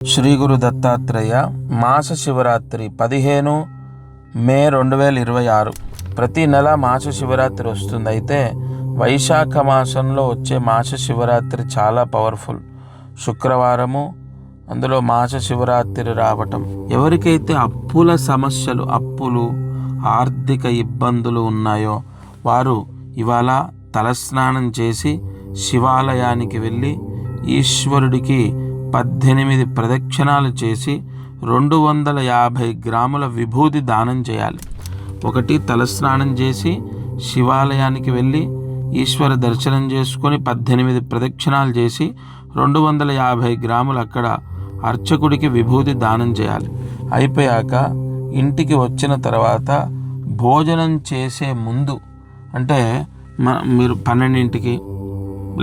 శ్రీ గురు దత్తాత్రేయ మాస శివరాత్రి 15 మే 2026. ప్రతి నెల మాస శివరాత్రి వస్తుంది. అయితే వైశాఖ మాసంలో వచ్చే మాస శివరాత్రి చాలా పవర్ఫుల్. శుక్రవారము, అందులో మాస శివరాత్రి రావటం. ఎవరికైతే అప్పుల సమస్యలు, అప్పులు, ఆర్థిక ఇబ్బందులు ఉన్నాయో వారు ఇవాళ తలస్నానం చేసి శివాలయానికి వెళ్ళి ఈశ్వరుడికి 18 ప్రదక్షిణాలు చేసి 250 గ్రాముల విభూతి దానం చేయాలి. ఒకటి, తలస్నానం చేసి శివాలయానికి వెళ్ళి ఈశ్వర దర్శనం చేసుకొని 18 ప్రదక్షిణాలు చేసి 250 గ్రాములు అక్కడ అర్చకుడికి విభూతి దానం చేయాలి. అయిపోయాక ఇంటికి వచ్చిన తర్వాత భోజనం చేసే ముందు, అంటే మీరు 12ంటికి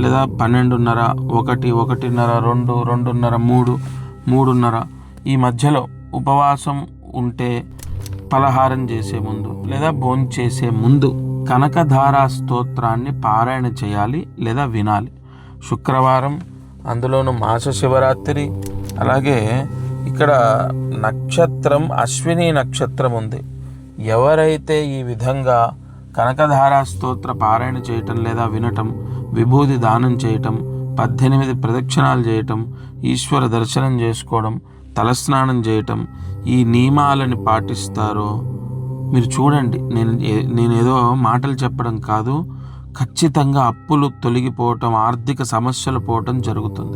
లేదా 12:30, 1, 1:30, 2, 2:30, 3, 3:30 ఈ మధ్యలో ఉపవాసం ఉంటే పలహారం చేసే ముందు లేదా భోజనం చేసే ముందు కనకధారా స్తోత్రాన్ని పారాయణ చేయాలి లేదా వినాలి. శుక్రవారం, అందులోనూ మాస శివరాత్రి. అలాగే ఇక్కడ నక్షత్రం అశ్విని నక్షత్రం ఉంది. ఎవరైతే ఈ విధంగా కనకధారా స్తోత్ర పారాయణ చేయటం లేదా వినటం, విభూతి దానం చేయటం, 18 ప్రదక్షిణాలు చేయటం, ఈశ్వర దర్శనం చేసుకోవడం, తలస్నానం చేయటం, ఈ నియమాలని పాటిస్తారో మీరు చూడండి. నేను ఏదో మాటలు చెప్పడం కాదు, ఖచ్చితంగా అప్పులు తొలగిపోవటం, ఆర్థిక సమస్యలు పోవటం జరుగుతుంది.